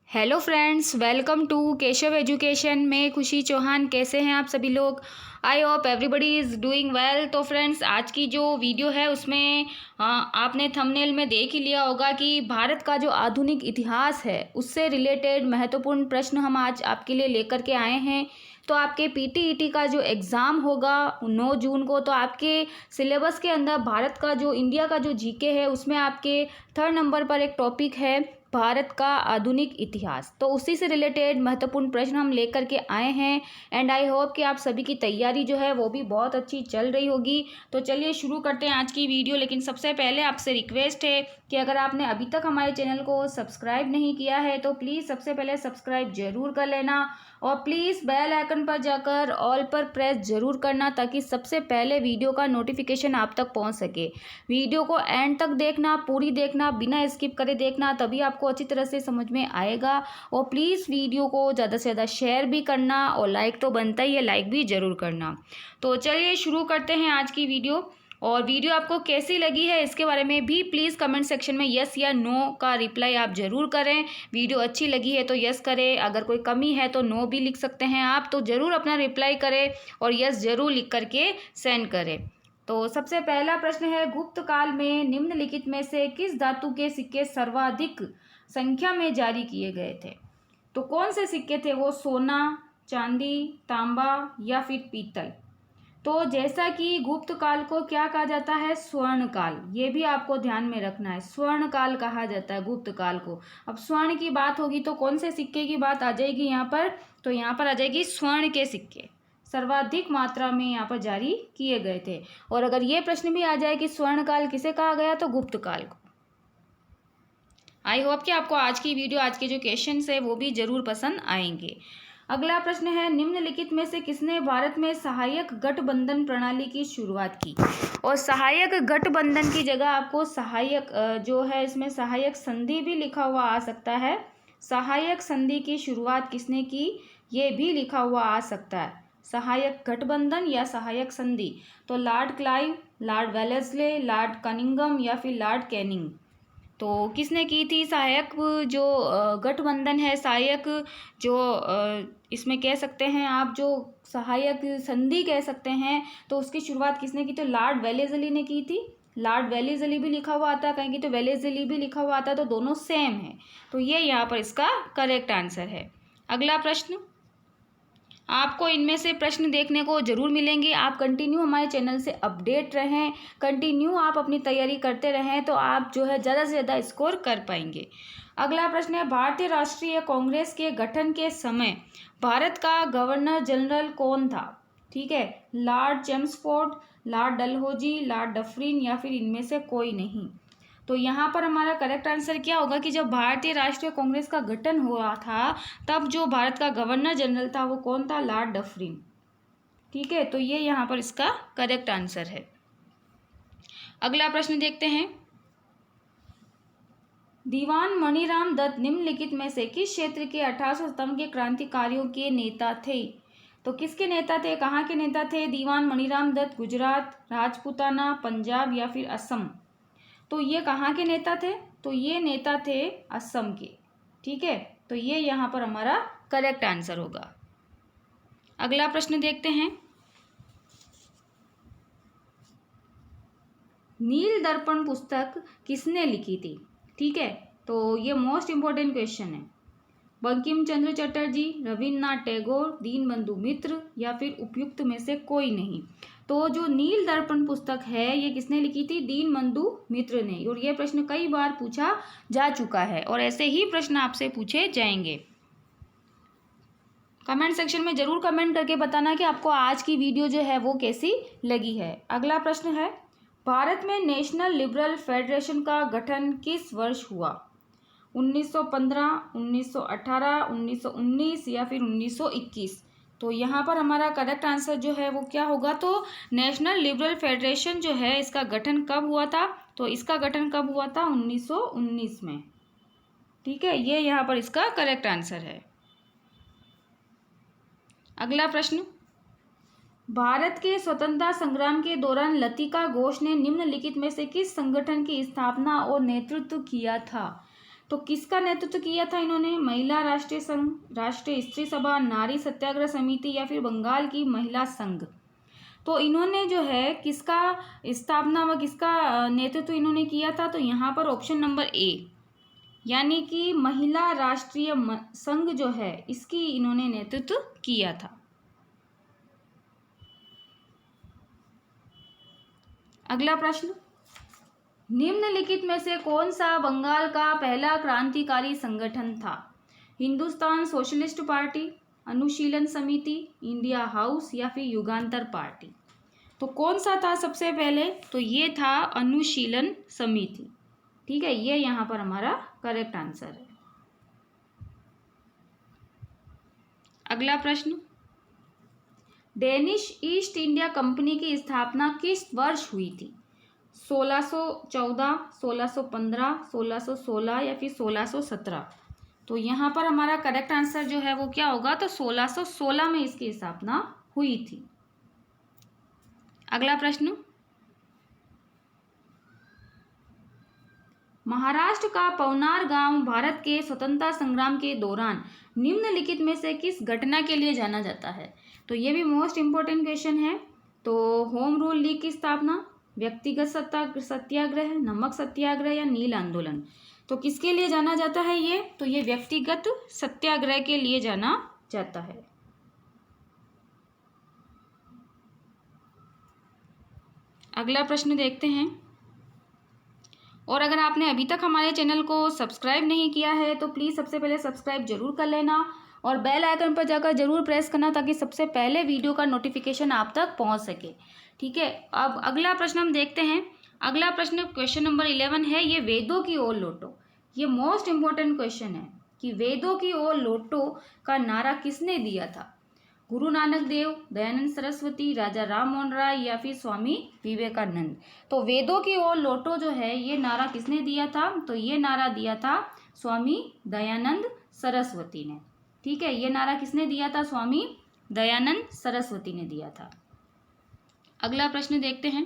Hello friends, welcome to Keshav education. में खुशी चौहान। कैसे हैं आप सभी लोग? I hope everybody is doing well. तो फ्रेंड्स, आज की जो वीडियो है उसमें आपने थंबनेल में देख ही लिया होगा कि भारत का जो आधुनिक इतिहास है उससे रिलेटेड महत्वपूर्ण प्रश्न हम आज आपके लिए लेकर के आए हैं। तो आपके पीटीईटी का जो एग्ज़ाम होगा 9 जून को, तो आपके सिलेबस के अंदर भारत का जो इंडिया का जो जीके है उसमें आपके 3rd नंबर पर एक टॉपिक है भारत का आधुनिक इतिहास। तो उसी से रिलेटेड महत्वपूर्ण प्रश्न हम लेकर के आए हैं एंड आई होप कि आप सभी की तैयारी जो है वो भी बहुत अच्छी चल रही होगी। तो चलिए शुरू करते हैं आज की वीडियो। लेकिन सबसे पहले आपसे रिक्वेस्ट है कि अगर आपने अभी तक हमारे चैनल को सब्सक्राइब नहीं किया है तो प्लीज़ सबसे पहले सब्सक्राइब जरूर कर लेना और प्लीज़ बेल आइकन पर जाकर ऑल पर प्रेस जरूर करना ताकि सबसे पहले वीडियो का नोटिफिकेशन आप तक पहुंच सके। वीडियो को एंड तक देखना, पूरी देखना, बिना स्किप करे देखना, तभी आपको अच्छी तरह से समझ में आएगा। और प्लीज़ वीडियो को ज़्यादा से ज़्यादा शेयर भी करना और लाइक तो बनता ही है, लाइक भी ज़रूर करना। तो चलिए शुरू करते हैं आज की वीडियो। और वीडियो आपको कैसी लगी है इसके बारे में भी प्लीज़ कमेंट सेक्शन में यस या नो का रिप्लाई आप ज़रूर करें। वीडियो अच्छी लगी है तो यस करें, अगर कोई कमी है तो नो भी लिख सकते हैं आप। तो ज़रूर अपना रिप्लाई करें और यस ज़रूर लिख करके सेंड करें। तो सबसे पहला प्रश्न है, गुप्त काल में निम्नलिखित में से किस धातु के सिक्के सर्वाधिक संख्या में जारी किए गए थे? तो कौन से सिक्के थे वो? सोना, चांदी, तांबा या फिर पीतल? तो जैसा कि गुप्त काल को क्या कहा जाता है? स्वर्ण काल। ये भी आपको ध्यान में रखना है, स्वर्ण काल कहा जाता है गुप्त काल को। अब स्वर्ण की बात होगी तो कौन से सिक्के की बात आ जाएगी यहाँ पर? तो यहाँ पर आ जाएगी स्वर्ण के सिक्के सर्वाधिक मात्रा में यहाँ पर जारी किए गए थे। और अगर ये प्रश्न भी आ जाए कि स्वर्ण काल किसे कहा गया, तो गुप्त काल को। आई होप कि आपको आज की वीडियो, आज के जो क्वेश्चंस है वो भी जरूर पसंद आएंगे। अगला प्रश्न है, निम्नलिखित में से किसने भारत में सहायक गठबंधन प्रणाली की शुरुआत की? और सहायक गठबंधन की जगह आपको सहायक जो है इसमें सहायक संधि भी लिखा हुआ आ सकता है। सहायक संधि की शुरुआत किसने की, ये भी लिखा हुआ आ सकता है। सहायक गठबंधन या सहायक संधि। तो Lord Clive, Lord Wellesley, Lord Cunningham या फिर लॉर्ड कैनिंग। तो किसने की थी सहायक जो गठबंधन है, सहायक जो इसमें कह सकते हैं आप, जो सहायक संधि कह सकते हैं, तो उसकी शुरुआत किसने की? तो लॉर्ड वेलेस्ली ने की थी। लॉर्ड वेलेस्ली भी लिखा हुआ आता है कहीं, तो वेलेस्ली भी लिखा हुआ आता है, तो दोनों सेम है। तो ये यहाँ पर इसका करेक्ट आंसर है। अगला प्रश्न, आपको इनमें से प्रश्न देखने को जरूर मिलेंगे। आप कंटिन्यू हमारे चैनल से अपडेट रहें, कंटिन्यू आप अपनी तैयारी करते रहें, तो आप जो है ज़्यादा से ज़्यादा स्कोर कर पाएंगे। अगला प्रश्न है, भारतीय राष्ट्रीय कांग्रेस के गठन के समय भारत का गवर्नर जनरल कौन था? ठीक है, Lord Chelmsford, Lord Dalhousie, Lord Dufferin या फिर इनमें से कोई नहीं। तो यहाँ पर हमारा करेक्ट आंसर क्या होगा कि जब भारतीय राष्ट्रीय कांग्रेस का गठन हुआ था तब जो भारत का गवर्नर जनरल था वो कौन था? Lord Dufferin. ठीक है, तो ये यहाँ पर इसका करेक्ट आंसर है। अगला प्रश्न देखते हैं, दीवान मणिराम दत्त निम्नलिखित में से किस क्षेत्र के 1800 स्तंभ के क्रांतिकारियों के नेता थे? तो किसके नेता थे, कहाँ के नेता थे दीवान मणिराम दत्त? गुजरात, राजपूताना, पंजाब या फिर असम? तो ये कहाँ के नेता थे? तो ये नेता थे असम के। ठीक है, तो ये यहाँ पर हमारा करेक्ट आंसर होगा। अगला प्रश्न देखते हैं, नील दर्पण पुस्तक किसने लिखी थी? ठीक है, तो ये मोस्ट इम्पोर्टेंट क्वेश्चन है। बंकिम चंद्र चटर्जी, रविन्द्रनाथ टैगोर, दीनबंधु मित्र या फिर उपयुक्त में से कोई नहीं? तो जो नील दर्पण पुस्तक है ये किसने लिखी थी? दीनबंधु मित्र ने। और ये प्रश्न कई बार पूछा जा चुका है और ऐसे ही प्रश्न आपसे पूछे जाएंगे। कमेंट सेक्शन में जरूर कमेंट करके बताना कि आपको आज की वीडियो जो है वो कैसी लगी है। अगला प्रश्न है, भारत में नेशनल लिबरल फेडरेशन का गठन किस वर्ष हुआ? 1915, 1918, 1919 या फिर 1921? तो यहाँ पर हमारा करेक्ट आंसर जो है वो क्या होगा? तो नेशनल लिबरल फेडरेशन जो है इसका गठन कब हुआ था? तो इसका गठन कब हुआ था? 1919 में। ठीक है, ये यहाँ पर इसका करेक्ट आंसर है। अगला प्रश्न, भारत के स्वतंत्रता संग्राम के दौरान लतिका घोष ने निम्नलिखित में से किस संगठन की स्थापना और नेतृत्व किया था? तो किसका नेतृत्व किया था इन्होंने? महिला राष्ट्रीय संघ, राष्ट्रीय स्त्री सभा, नारी सत्याग्रह समिति या फिर बंगाल की महिला संघ। तो इन्होंने जो है किसका स्थापना व किसका नेतृत्व इन्होंने किया था? तो यहाँ पर ऑप्शन नंबर ए, यानी कि महिला राष्ट्रीय संघ जो है इसकी इन्होंने नेतृत्व किया था। अगला प्रश्न, निम्नलिखित में से कौन सा बंगाल का पहला क्रांतिकारी संगठन था? हिंदुस्तान सोशलिस्ट पार्टी, अनुशीलन समिति, इंडिया हाउस या फिर युगांतर पार्टी। तो कौन सा था सबसे पहले? तो ये था अनुशीलन समिति। ठीक है, ये यहाँ पर हमारा करेक्ट आंसर है। अगला प्रश्न, डेनिश ईस्ट इंडिया कंपनी की स्थापना किस वर्ष हुई थी? 1614, 1615, 1616 या फिर 1617। तो यहाँ पर हमारा करेक्ट आंसर जो है वो क्या होगा? तो 1616 में इसकी स्थापना हुई थी। अगला प्रश्न, महाराष्ट्र का पवनार गांव भारत के स्वतंत्रता संग्राम के दौरान निम्नलिखित में से किस घटना के लिए जाना जाता है? तो ये भी मोस्ट इम्पोर्टेंट क्वेश्चन है। तो होम रूल लीग की स्थापना, व्यक्तिगत सत्याग्रह, नमक सत्याग्रह या नील आंदोलन। तो किसके लिए जाना जाता है ये? तो ये व्यक्तिगत सत्याग्रह के लिए जाना जाता है। अगला प्रश्न देखते हैं। और अगर आपने अभी तक हमारे चैनल को सब्सक्राइब नहीं किया है तो प्लीज़ सबसे पहले सब्सक्राइब जरूर कर लेना और बेल आइकन पर जाकर जरूर प्रेस करना ताकि सबसे पहले वीडियो का नोटिफिकेशन आप तक पहुंच सके। ठीक है, अब अगला प्रश्न हम देखते हैं। अगला प्रश्न क्वेश्चन नंबर 11 है, ये वेदों की ओर लौटो। ये मोस्ट इम्पोर्टेंट क्वेश्चन है कि वेदों की ओर लौटो का नारा किसने दिया था? गुरु नानक देव, दयानंद सरस्वती, राजा राम मोहन राय या फिर स्वामी विवेकानंद। तो वेदों की ओर लौटो जो है ये नारा किसने दिया था? तो ये नारा दिया था स्वामी दयानंद सरस्वती ने। ठीक है, ये नारा किसने दिया था? स्वामी दयानंद सरस्वती ने दिया था। अगला प्रश्न देखते हैं।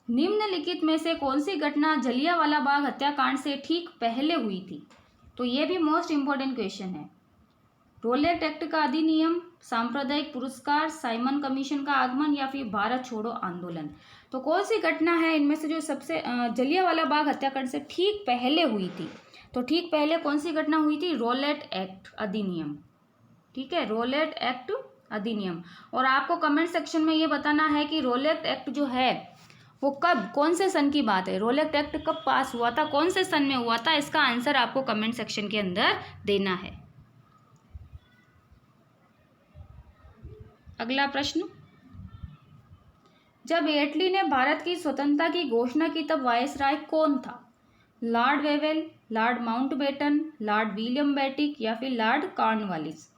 निम्नलिखित में से कौन सी घटना जलियांवाला बाग हत्याकांड से ठीक पहले हुई थी? तो ये भी मोस्ट इम्पोर्टेंट क्वेश्चन है। रोलेट एक्ट का अधिनियम, सांप्रदायिक पुरस्कार, साइमन कमीशन का आगमन या फिर भारत छोड़ो आंदोलन। तो कौन सी घटना है इनमें से जो सबसे जलियांवाला बाग हत्याकांड से ठीक पहले हुई थी? तो ठीक पहले कौन सी घटना हुई थी? रोलेट एक्ट अधिनियम। ठीक है, रोलेट एक्ट अधिनियम। और आपको कमेंट सेक्शन में ये बताना है कि रोलेट एक्ट जो है वो कब, कौन से सन की बात है? रोलेट एक्ट कब पास हुआ था, कौन से सन में हुआ था? इसका आंसर आपको कमेंट सेक्शन के अंदर देना है। अगला प्रश्न, जब एटली ने भारत की स्वतंत्रता की घोषणा की तब वायसराय कौन था? Lord Wavell, Lord Mountbatten, Lord William Bentinck या फिर लॉर्ड कॉर्नवालिस।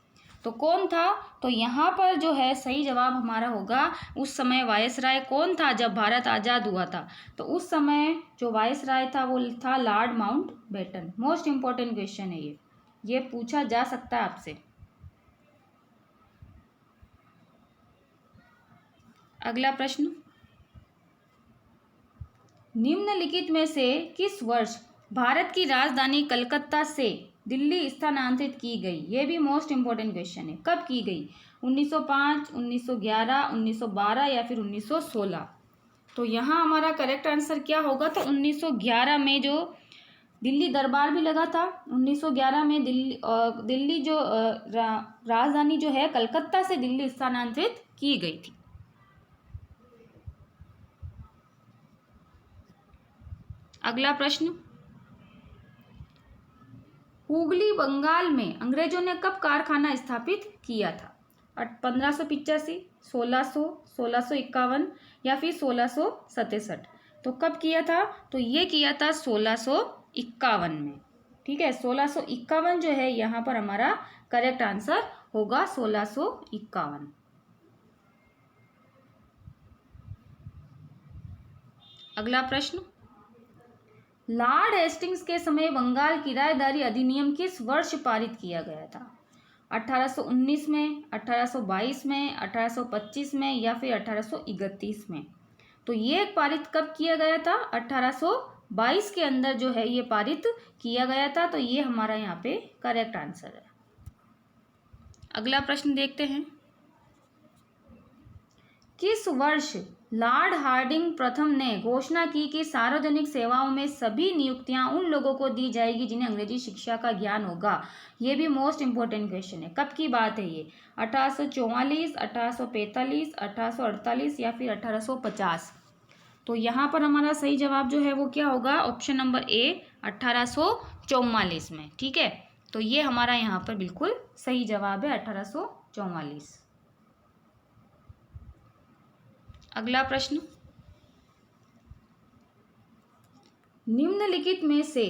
तो कौन था? तो यहाँ पर जो है सही जवाब हमारा होगा, उस समय वायसराय कौन था जब भारत आज़ाद हुआ था? तो उस समय जो वायसराय था वो था Lord Mountbatten. Most important question है ये पूछा जा सकता है आपसे। अगला प्रश्न, निम्नलिखित में से किस वर्ष भारत की राजधानी कलकत्ता से दिल्ली स्थानांतरित की गई? ये भी मोस्ट इम्पोर्टेंट क्वेश्चन है। कब की गई? 1905, 1911, 1912 या फिर 1916। तो यहाँ हमारा करेक्ट आंसर क्या होगा? तो 1911 में जो दिल्ली दरबार भी लगा था। 1911 में दिल्ली जो राजधानी जो है कलकत्ता से दिल्ली स्थानांतरित की गई थी। अगला प्रश्न, हुगली बंगाल में अंग्रेजों ने कब कारखाना स्थापित किया था? 1585, 1600, 1651 या फिर 1667। तो कब किया था? तो ये किया था 1651 में। ठीक है, 1651 जो है यहाँ पर हमारा करेक्ट आंसर होगा 1651। अगला प्रश्न, लॉर्ड हेस्टिंग्स के समय बंगाल किराएदारी अधिनियम किस वर्ष पारित किया गया था? 1819 में, 1822 में, 1825 में या फिर 1831 में। तो ये पारित कब किया गया था? 1822 के अंदर जो है ये पारित किया गया था। तो ये हमारा यहाँ पे करेक्ट आंसर है। अगला प्रश्न देखते हैं। किस वर्ष लॉर्ड हार्डिंग प्रथम ने घोषणा की कि सार्वजनिक सेवाओं में सभी नियुक्तियां उन लोगों को दी जाएगी जिन्हें अंग्रेजी शिक्षा का ज्ञान होगा? ये भी मोस्ट इंपॉर्टेंट क्वेश्चन है। कब की बात है ये? 1844, 1845, 1848 या फिर 1850? तो यहाँ पर हमारा सही जवाब जो है वो क्या होगा? ऑप्शन नंबर ए, 1844 में। ठीक है, तो ये हमारा यहाँ पर बिल्कुल सही जवाब है, 1844। अगला प्रश्न, निम्नलिखित में से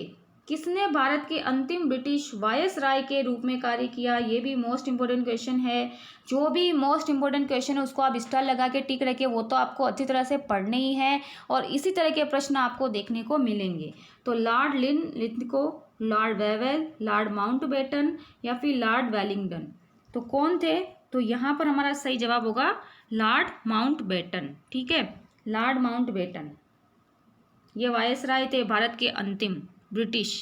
किसने भारत के अंतिम ब्रिटिश वायसराय के रूप में कार्य किया? ये भी मोस्ट इंपोर्टेंट क्वेश्चन है। जो भी मोस्ट इंपोर्टेंट क्वेश्चन है उसको आप स्टार लगा के टिक रखिए, वो तो आपको अच्छी तरह से पढ़ने ही है और इसी तरह के प्रश्न आपको देखने को मिलेंगे। तो Lord Lithgow, Lord Wavell, Lord Mountbatten या फिर लॉर्ड वेलिंगटन, तो कौन थे? तो यहाँ पर हमारा सही जवाब होगा लॉर्ड माउंटबेटन। ठीक है, लॉर्ड माउंटबेटन ये वायसराय थे भारत के अंतिम ब्रिटिश।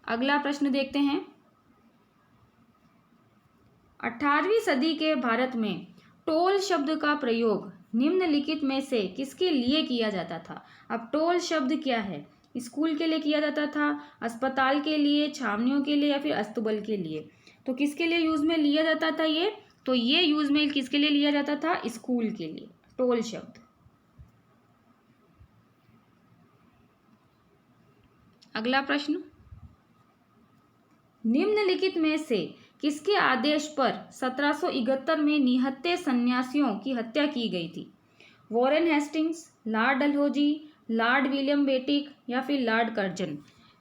अगला प्रश्न देखते हैं। 18वीं सदी के भारत में टोल शब्द का प्रयोग निम्नलिखित में से किसके लिए किया जाता था? अब टोल शब्द क्या है? स्कूल के लिए किया जाता था, अस्पताल के लिए, छावनियों के लिए या फिर अस्तबल के लिए? तो किसके लिए यूज में लिया जाता था ये? तो ये यूज में किसके लिए लिया जाता था? स्कूल के लिए, टोल शब्द। अगला प्रश्न, निम्नलिखित में से किसके आदेश पर 1771 में निहत्थे सन्यासियों की हत्या की गई थी? Warren Hastings, Lord Dalhousie, Lord William Bentinck या फिर लॉर्ड कर्जन?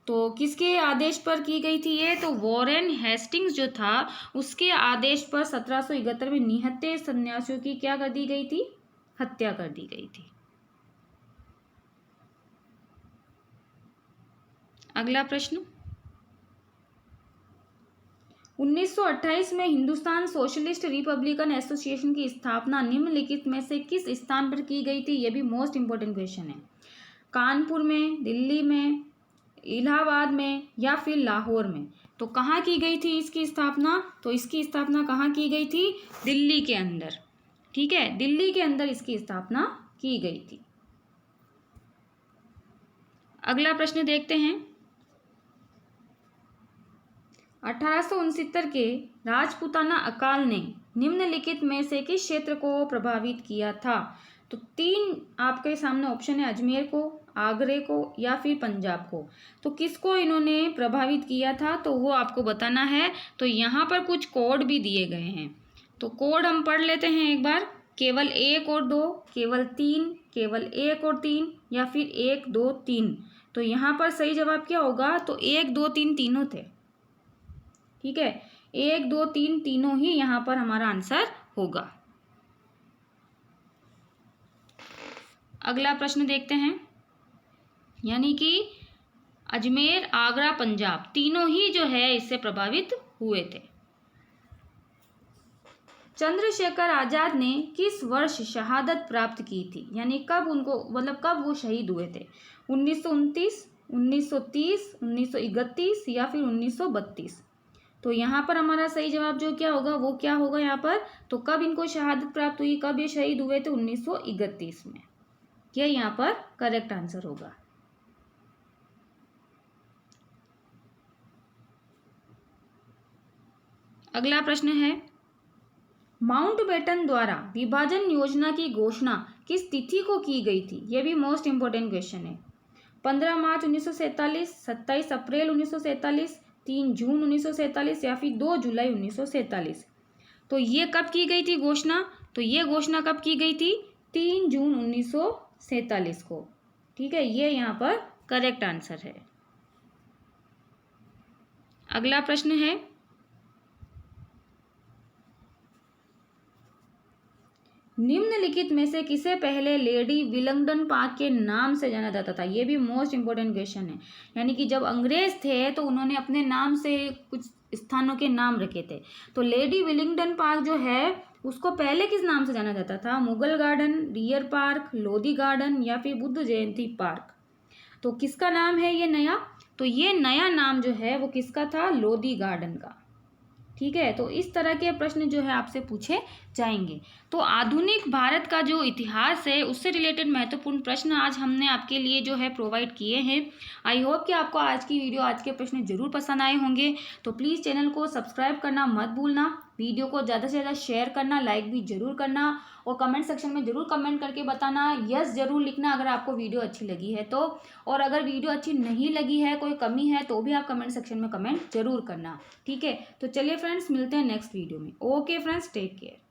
तो किसके आदेश पर की गई थी ये? तो वॉरेन हेस्टिंग्स जो था उसके आदेश पर 1771 में निहत्थे सन्यासियों की क्या कर दी गई थी? हत्या कर दी गई थी। अगला प्रश्न, 1928 में हिंदुस्तान सोशलिस्ट रिपब्लिकन एसोसिएशन की स्थापना निम्नलिखित में से किस स्थान पर की गई थी? यह भी मोस्ट इंपोर्टेंट क्वेश्चन है। कानपुर में, दिल्ली में, इलाहाबाद में या फिर लाहौर में? तो कहाँ की गई थी इसकी स्थापना? तो इसकी स्थापना कहाँ की गई थी? दिल्ली के अंदर। ठीक है, दिल्ली के अंदर इसकी स्थापना की गई थी। अगला प्रश्न देखते हैं। 1869 के राजपूताना अकाल ने निम्नलिखित में से किस क्षेत्र को प्रभावित किया था? तो 3 आपके सामने ऑप्शन है, अजमेर को, आगरे को या फिर पंजाब को। तो किसको इन्होंने प्रभावित किया था तो वो आपको बताना है। तो यहाँ पर कुछ कोड भी दिए गए हैं, तो कोड हम पढ़ लेते हैं एक बार। केवल 1 और 2, केवल 3, केवल 1 और 3 या फिर 1, 2, 3? तो यहाँ पर सही जवाब क्या होगा? तो 1, 2, 3 तीनों थे। ठीक है, 1, 2, 3 तीनों ही यहाँ पर हमारा आंसर होगा। अगला प्रश्न देखते हैं, यानी कि अजमेर, आगरा, पंजाब तीनों ही जो है इससे प्रभावित हुए थे। चंद्रशेखर आजाद ने किस वर्ष शहादत प्राप्त की थी? यानी कब उनको, मतलब कब वो शहीद हुए थे? 1929, 1930, 1931 या फिर 1932? तो यहाँ पर हमारा सही जवाब जो क्या होगा वो क्या होगा यहाँ पर? तो कब इनको शहादत प्राप्त हुई, कब ये शहीद हुए थे? 1931 में। यह यहाँ पर करेक्ट आंसर होगा। अगला प्रश्न है, माउंटबेटन द्वारा विभाजन योजना की घोषणा किस तिथि को की गई थी? यह भी मोस्ट इंपोर्टेंट क्वेश्चन है। 15 मार्च 1947, 27 अप्रैल 1947, 3 जून 1947 या फिर 2 जुलाई 1947? तो ये कब की गई थी घोषणा? तो ये घोषणा कब की गई थी? 3 जून 1947 को। ठीक है, ये यहाँ पर करेक्ट आंसर है। अगला प्रश्न है, निम्नलिखित में से किसे पहले लेडी विलिंगडन पार्क के नाम से जाना जाता था? ये भी मोस्ट इंपॉर्टेंट क्वेश्चन है। यानी कि जब अंग्रेज थे तो उन्होंने अपने नाम से कुछ स्थानों के नाम रखे थे। तो लेडी विलिंगडन पार्क जो है उसको पहले किस नाम से जाना जाता था? Mughal garden, deer park, Lodhi garden या फिर बुद्ध जयंती पार्क? तो किसका नाम है ये नया? तो ये नया नाम जो है वो किसका था? लोधी गार्डन का। ठीक है, तो इस तरह के प्रश्न जो है आपसे पूछे जाएंगे। तो आधुनिक भारत का जो इतिहास है उससे रिलेटेड महत्वपूर्ण प्रश्न आज हमने आपके लिए जो है प्रोवाइड किए हैं। आई होप कि आपको आज की वीडियो, आज के प्रश्न जरूर पसंद आए होंगे। तो प्लीज़ चैनल को सब्सक्राइब करना मत भूलना, वीडियो को ज़्यादा से ज़्यादा शेयर करना, लाइक भी जरूर करना और कमेंट सेक्शन में जरूर कमेंट करके बताना, यस जरूर लिखना अगर आपको वीडियो अच्छी लगी है तो। और अगर वीडियो अच्छी नहीं लगी है, कोई कमी है, तो भी आप कमेंट सेक्शन में कमेंट जरूर करना। ठीक है, तो चलिए फ्रेंड्स, मिलते हैं नेक्स्ट वीडियो में। Okay friends, take care.